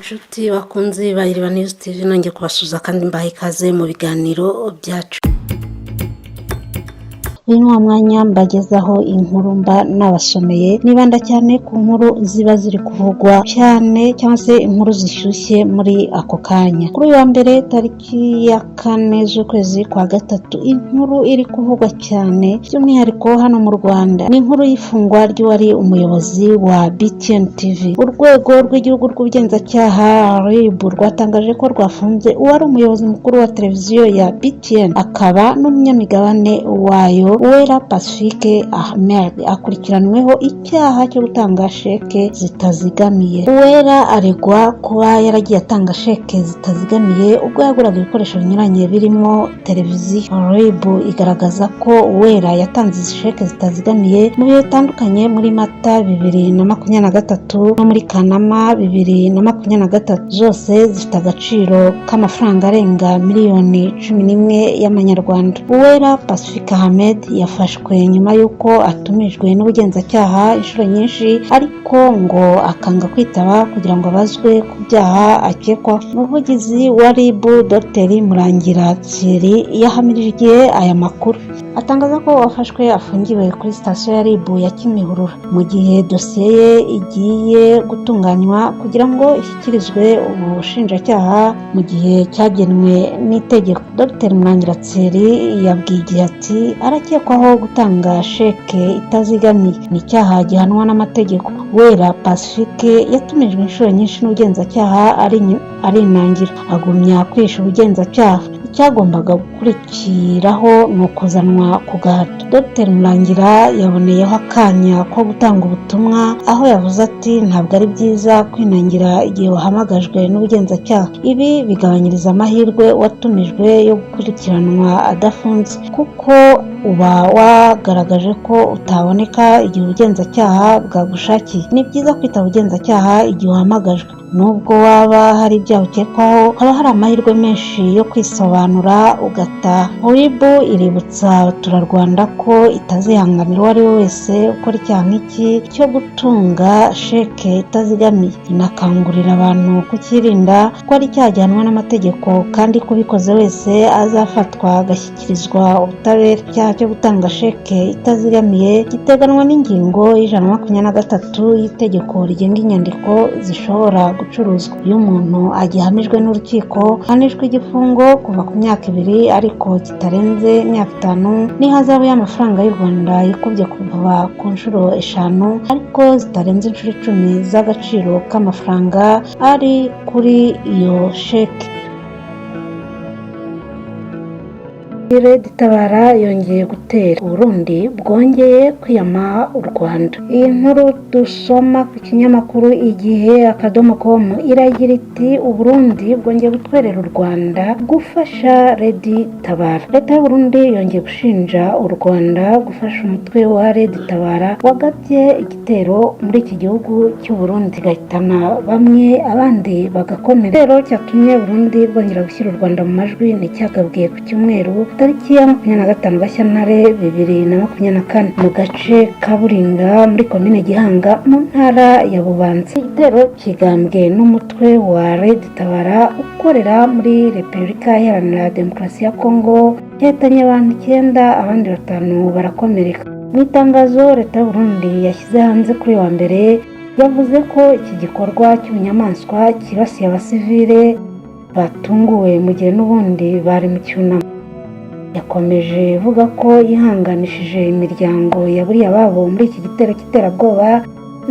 inshuti bakunze bayireba News TV nongeye kubasuza kandi mbaha ikaze mu biganiro byacu. Uyu ni mwanya mbagezaho inkuru mba nabasomeye nibanda cyane ku nkuru ziba ziri kuvugwa cyane cyangwa se inkuru zishyushye muri ako kanya. Kuri uyu wa mbere tariki ya 4 z'ukwezi kwa gatatu, inkuru iri kuvugwa cyane by'umwihariko hano mu Rwanda ni inkuru y'ifungwa ry'uwari umuyobozi wa BTN TV. Urwego rw'igihugu rw'ubugenzacyaha RIB rwatangaje ko rwafunze uwari umuyobozi mukuru wa televiziyo ya BTN akaba n'umunyamigabane wayo Uwera Pacifique Ahmed akurikiranweho icyaha cyo gutanga sheke zitazigamiye. Uwera aregwa kuba yaragiye atanga sheke zitazigamiye ubwo yaguraga ibikoresho binyuranye birimo televiziyo. RIB igaragaza ko Uwera yatanze sheke zitazigamiye mu bihe bitandukanye muri Mata 2023 no muri Kanama 2023, zose zifite agaciro k'amafaranga arenga miliyoni 11 y'amanyarwanda. Uwera Pacifique Ahmed yafashwe nyuma y'uko atumijwe n'ubugenzacyaha inshuro nyinshi ariko ngo akanga kwitaba kugira ngo abazwe ku byaha akekwa. Umuvugizi wa RIB Dr Murangira Thierry yahamirije aya makuru, atangaza ko wafashwe afungiwe kuri sitasiyo ya RIB ya Kimihurura mu gihe dosiye ye igiye gutunganywa kugira ngo ishyikirizwe ubushinjacyaha mu gihe cyagenwe n'itegeko. Dr Murangira Thierry yabwiye ati arakekwaho gutanga sheke itazigamiye, ni icyaha gihanwa n'amategeko. Uwera Pacifique yatumijwe inshuro nyinshi n'ubugenzacyaha arinangira agumya kwisha ubugenzacyaha. Icyagombaga gukurikiraho ni ukuzanwa ku gahato. Dr Murangira yaboneyeho akanya ko gutanga ubutumwa aho yavuze ati ntabwo ari byiza kwinangira igihe wahamagajwe n'ubugenzacyaha. Ibi bigabanyiriza amahirwe watumijwe yo gukurikiranwa adafunze, kuko uba wagaragaje ko utaboneka igihe ubugenzacyaha bwagushakiye. Ni byiza kwitaba ubugenzacyaha igihe uhamagajwe, nubwo waba hari ibyaha ukekwaho haba hari amahirwe menshi yo kwisobanura ugataha. RIB iributsa abaturarwanda ko itazihanganira uwo ari we wese ukora icyaha nk'iki cyo gutunga sheke itazigamiye. Inakangurira abantu kukirinda ko ari icyaha gihanwa n'amategeko kandi ko ubikoze wese azafatwa agashyikirizwa ubutabera. Icyaha cyo gutanga sheke itazigamiye giteganwa n'ingingo y'123 y'itegeko rigenga inyandiko zishobora gucuruzwa. Iyo umuntu agihamijwe n'urukiko ahanishwa igifungo kuva ku myaka 2 ariko kitarenze imyaka 5 n'ihazabu y'amafaranga y'u Rwanda ikubye kuva ku nshuro 5 ariko zitarenze inshuro 10 z'agaciro k'amafaranga ari kuri iyo sheke. Red Tabara yongeye gutera, Burundi bwongeye kwiyama u Rwanda. Iyi nkuru dusoma ku kinyamakuru Igihe.com iragira iti Uburundi bwongeye gutwerera u Rwanda gufasha Red Tabara. Leta y'u Burundi yongeye gushinja u Rwanda gufasha umutwe wa Red Tabara wagabye igitero muri iki gihugu cy'u Burundi gahitana bamwe abandi bagakomera. Igitero cyatumye Burundi bwongera gushyira u Rwanda mu majwi ni cyagabwiye ku cyumweru tariki ya 25 Gashyantare 2024 mu gace ka Buringa muri komine Gihanga mu ntara ya Bubanza. Igitero kigambwe n'umutwe wa Red Tabara ukorera muri Repubulika Iharanira Demokarasi ya Kongo, cyahitanye abantu 9 abandi 5 barakomereka. Mu itangazo Leta y'u Burundi yashyize hanze kuri wa mbere yavuze ko iki gikorwa cy'ubunyamaswa kibasiye abasivile batunguwe mu gihe n'ubundi bari mu cyunamo. Yakomeje ivuga ko yihanganishije imiryango yaburiye ababo muri iki gitero cy'iterabwoba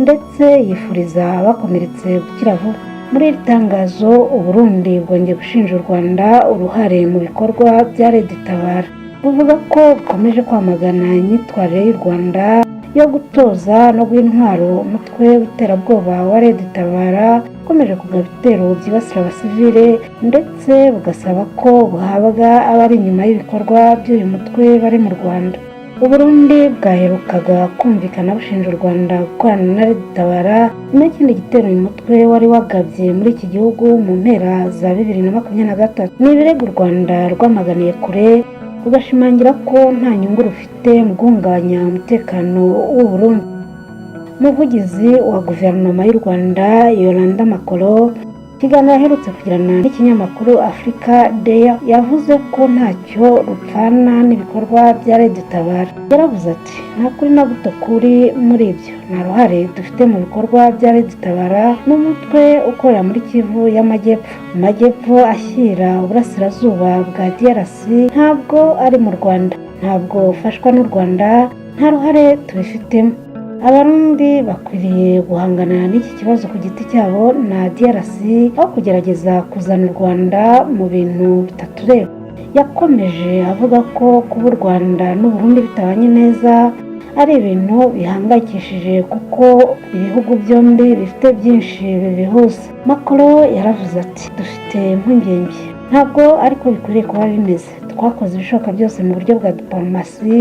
ndetse yifuriza abakomeretse gukira vuba. Muri iri tangazo Uburundi bwongeye gushinja u Rwanda uruhare mu bikorwa bya Red Tabara, buvuga ko bukomeje kwamagana imyitwarire y'u Rwanda yo gutoza no guha intwaro umutwe w'iterabwoba wa Red Tabara ukomeje kugaba ibitero byibasira abasivile, ndetse bugasaba ko buhabwa abari inyuma y'ibikorwa by'uyu mutwe bari mu Rwanda. Uburundi bwaherukaga kumvikana bushinja u Rwanda gukorana na Red Tabara n'ikindi gitero uyu mutwe wari wagabye muri iki gihugu mu mpera za 2023. Ni ibirego u Rwanda rwamaganiye kure rugashimangira ko nta nyungu rufite mu guhungabanya umutekano w'u Burundi. Umuvugizi wa guverinoma y'u Rwanda Yolanda Makolo ikiganiro aherutse kugirana n'ikinyamakuru Africa Day yavuze ko ntacyo rupfana n'ibikorwa bya Red Tabara. Yaravuze ati nta kuri na guto kuri muri ibyo, nta ruhare dufite mu bikorwa bya Red Tabara n'umutwe ukorera muri Kivu y'Amajyepfo, mu majyepfo ashyira uburasirazuba bwa DRC, ntabwo ari mu Rwanda, ntabwo ufashwa n'u Rwanda, nta ruhare tubifitemo. Abarundi bakwiriye guhangana n'iki kibazo ku giti cyabo na DRC aho kugerageza kuzana u Rwanda mu bintu bitatureba. Yakomeje avuga ko kuba u Rwanda n'u Burundi bitabanye neza ari ibintu bihangayikishije kuko ibihugu byombi bifite byinshi bibihuza. Macron yaravuze ati dufite impungenge, ntabwo ariko bikwiriye kuba bimeze. Twakoze ibishoboka byose mu buryo bwa diplomasi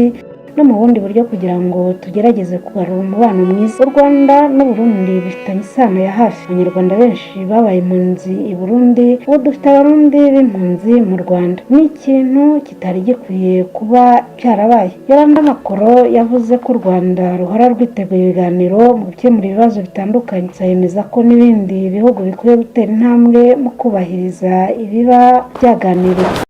no mu bundi buryo kugira ngo tugerageze kugarura umubano mwiza. U Rwanda n'u Burundi bifitanye isano ya hafi. Abanyarwanda benshi babaye impunzi i Burundi, ubu dufite abarundi b'impunzi mu Rwanda. Ni ikintu kitari gikwiye kuba cyarabaye. Yolanda Macron yavuze ko u Rwanda ruhora rwiteguye ibiganiro mu gukemura ibibazo bitandukanye. Yemeza ko n'ibindi bihugu bikwiye gutera intambwe mu kubahiriza ibiba byaganiriwe.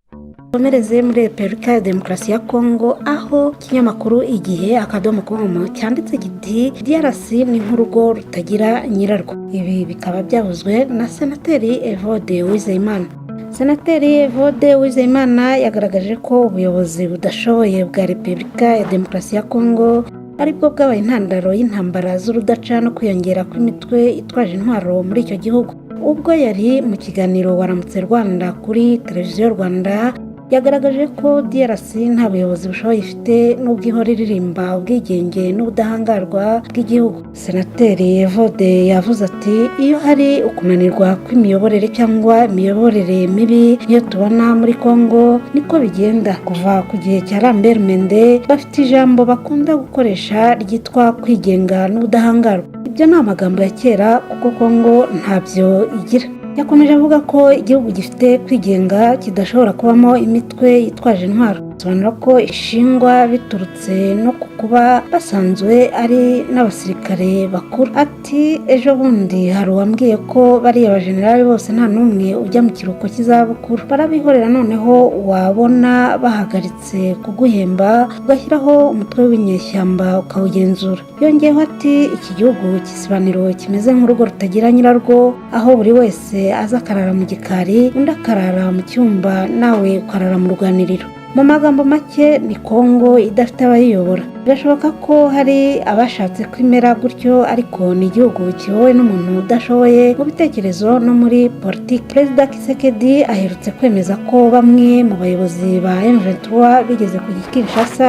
Komereze muri Repubulika ya Demokarasi ya Kongo, aho ikinyamakuru Igihe .com cyanditse giti DRC ni nk'urugo rutagira nyirarwo. Ibi bikaba byavuzwe na Senateri Evode Uwizeyimana. Senateri Evode Uwizeyimana yagaragaje ko ubuyobozi budashoboye bwa Repubulika ya Demokarasi ya Kongo aribwo bwabaye intandaro y'intambara z'urudaca no kwiyongera kw'imitwe itwaje intwaro muri icyo gihugu. Ubwo yari mu kiganiro Waramutse Rwanda kuri televiziyo Rwanda, yagaragaje ko DRC nta buyobozi bushoboye ifite n'ubwo ihora iririmba ubwigenge n'ubudahangarwa bw'igihugu. Senateri Evode yavuze ati iyo hari ukunanirwa kw'imiyoborere cyangwa imiyoborere mibi niyo tubona muri Kongo, niko bigenda. Kuva ku gihe cya Lambert Mende bafite ijambo bakunda gukoresha ryitwa kwigenga n'ubudahangarwa. Ibyo ni amagambo ya kera kuko Kongo ntabyo igira. Yakomeje avuga ko igihugu gifite kwigenga kidashobora kubamo imitwe yitwaje intwaro. Asobanura ko ishingwa biturutse no ku kuba basanzwe ari n'abasirikare bakuru. Ati ejo bundi hari uwambwiye ko bariya bajenerali bose nta n'umwe ujya mu kiruhuko cy'izabukuru, barabihorera noneho wabona bahagaritse kuguhemba ugashyiraho umutwe w'inyeshyamba ukawugenzura. Yongeyeho ati iki gihugu cy'isibaniro kimeze nk'urugo rutagira nyirarwo, aho buri wese aza akarara mu gikari, undi akarara mu cyumba, nawe ukarara mu ruganiriro. Mu magambo make ni Kongo idafite abayiyobora. Birashoboka ko hari abashatse kwimera gutyo, ariko ni igihugu kiyobowe n'umuntu udashoboye mu bitekerezo no muri politiki. Perezida Kisekedi aherutse kwemeza ko bamwe mu bayobozi ba M23 bigeze ku Kinshasa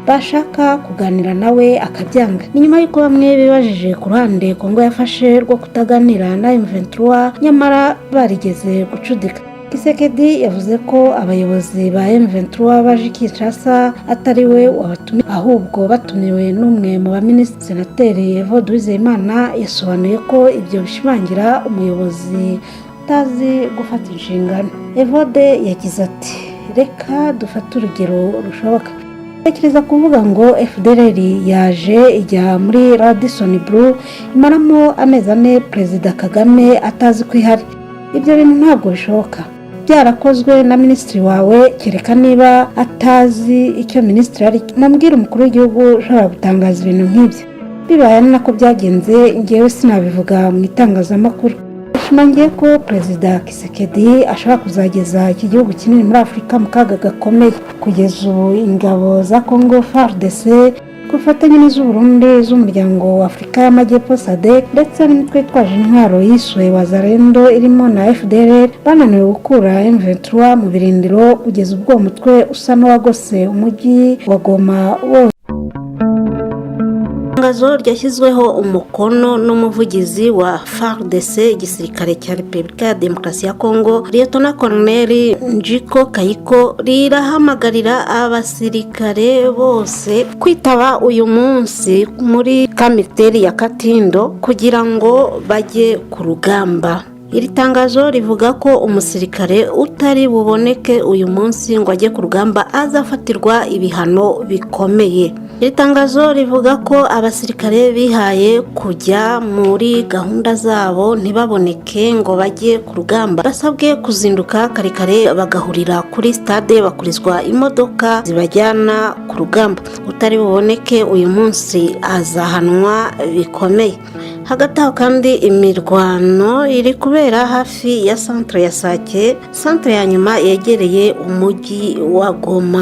bashaka kuganira nawe akabyanga. Ni nyuma y'uko bamwe bibajije ku ruhande Kongo yafashe rwo kutaganira na M23 nyamara barigeze gucudika. Kisekedi yavuze ko abayobozi ba M23 baje Kinshasa atari we wabatumiye, ahubwo batumiwe n'umwe mu baminisitiri. Senateri Evode Uwizeyimana yasobanuye ko ibyo bishimangira umuyobozi utazi gufata inshingano. Evode yagize ati reka dufate urugero rushoboka. Tekereza kuvuga ngo FDLR yaje ijya muri Radisson Blu imaramo amezi 4 Perezida Kagame atazi ko ihari. Ibyo bintu ntabwo bishoboka. Byarakozwe na minisitiri wawe, kereka niba atazi icyo minisitiri ari. Mubwire umukuru w'igihugu ushobora gutangaza ibintu nk'ibyo. Bibaye nako byagenze, ngewe sinabivuga mu itangazamakuru. Ashimangiye ko Perezida Kisekedi ashobora kuzageza iki gihugu kinini muri Afurika mu kaga gakomeye. Kugeza ubu ingabo za Congo FARDC ku bufatanye n'iz'u Burundi, z'umuryango wa Afurika y'Amajyepfo SADC ndetse n'imitwe itwaje intwaro yiswe Wazalendo irimo na FDLR bananiwe gukura M23 mu birindiro kugeza ubwo umutwe usa n'uwagose umujyi wa Goma wose. Itangazo ryashyizweho umukono n'umuvugizi wa FARDC, igisirikare cya Repubulika ya Demokarasi ya Kongo, Lieutenant Colonel Njiko Kayiko, rirahamagarira abasirikare bose kwitaba uyu munsi muri kamiteri ya Katindo kugira ngo bajye ku rugamba. Iri tangazo rivuga ko umusirikare utari buboneke uyu munsi ngo ajye ku rugamba azafatirwa ibihano bikomeye. Iri tangazo rivuga ko abasirikare bihaye kujya muri gahunda zabo ntibaboneke ngo bajye ku rugamba, basabwe kuzinduka kare kare bagahurira kuri stade bakurizwa imodoka zibajyana ku rugamba. Utari buboneke uyu munsi azahanwa bikomeye. Hagati aho kandi imirwano iri kubera hafi ya centre ya Sake, centre ya nyuma yegereye umujyi wa Goma.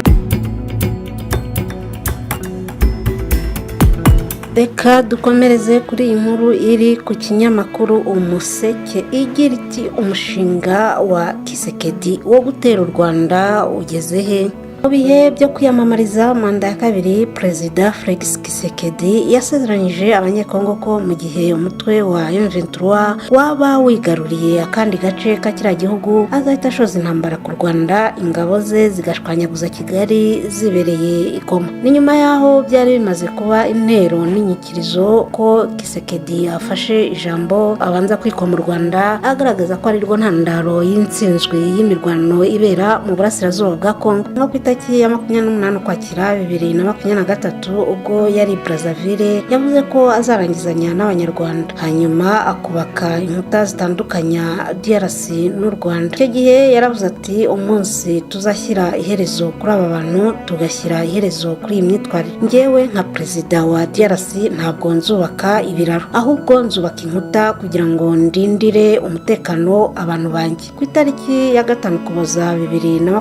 Reka dukomereze kuri iyi nkuru iri ku kinyamakuru Umuseke igira iti umushinga wa Kisekedi wo gutera u Rwanda ugeze he? Mu bihe byo kwiyamamariza manda ya kabiri, Perezida Felix Kisekedi yasezeranyije abanyekongo ko mu gihe umutwe wa M23 waba wigaruriye akandi gace ka kiriya gihugu azahita ashoza intambara ku Rwanda, ingabo ze zigashwanyaguza Kigali zibereye i Goma. Ni nyuma yaho byari bimaze kuba intero n'inyikirizo ko Kisekedi afashe ijambo abanza kwikoma mu Rwanda agaragaza ko ari rwo ntandaro y'intsinzwi y'imirwano ibera mu burasirazuba bwa Kongo. Nko ku itariki ya 28 Ukwakira 2023 ubwo yari Brazzaville yavuze ko azarangizanya n'abanyarwanda, hanyuma akubaka inkuta zitandukanya DRC n'u Rwanda. Icyo gihe yaravuze ati umunsi tuzashyira iherezo kuri aba bantu tugashyira iherezo kuri iyi myitwarire, njyewe nka perezida wa DRC ntabwo nzubaka ibiraro, ahubwo nzubaka inkuta kugira ngo ndindire umutekano abantu banjye. Ku itariki ya 5 Ukuboza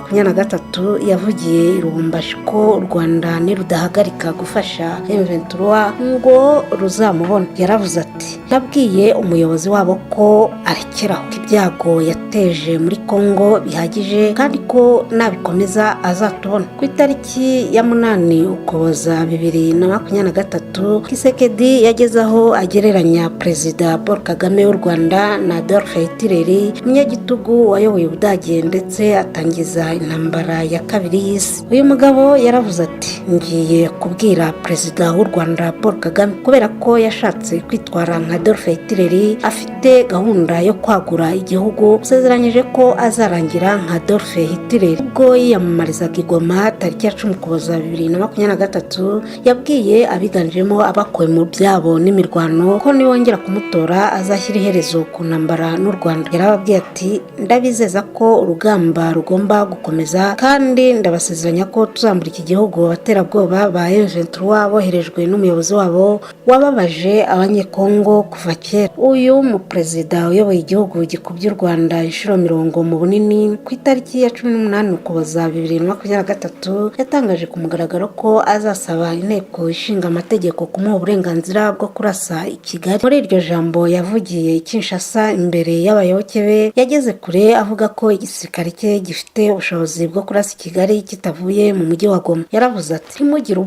2023 yavugiye i Lubumbashi ko u Rwanda nirudahagarika gufasha M23 ngo ruzamubona. Yaravuze ati nabwiye umuyobozi wabo ko arekeraho ibyago yateje muri Kongo bihagije kandi ko nabikomeza azatubona. Ku itariki ya 8 Ukuboza 2023 Kisekedi yagezaho agereranya Perezida Paul Kagame w'u Rwanda na Adolf Hitler, umunyagitugu wayoboye Ubudage ndetse atangiza intambara ya kabiri y'isi. Uyu mugabo yaravuze ati ngiye kubwira Perezida w'u Rwanda Paul Kagame kubera ko yashatse kwitwara nka Adolf Hitler, afite gahunda yo kwagura igihugu, usezeranyije ko azarangira nka Adolf Hitler. Ubwo yiyamamarizaga i Goma tariki ya 10 Ukuboza 2023 yabwiye abiganjemo abakowe mu byabo n'imirwano ko niwongera kumutora azashyira iherezo ku ntambara n'u Rwanda. Yarababwiye ati ndabizeza ko urugamba rugomba gukomeza kandi ndabasezeranya ko tuzambura iki gihugu abaterabwoba ba M23 boherejwe n'umuyobozi wabo wababaje abanyekongo kuva kera. Uyu mu perezida uyoboye igihugu gikubye u Rwanda inshuro 40 mu bunini, ku itariki ya 18 Ukuboza 2023 yatangaje ku mugaragaro ko azasaba inteko ishinga amategeko kumuha uburenganzira bwo kurasa i Kigali. Muri iryo jambo yavugiye Kinshasa imbere y'abayoboke be, yageze kure avuga ko igisirikare cye gifite ubushobozi bwo kurasa i Kigali kitavuye mu mujyi wa Goma. Yaravuze ati ntimugire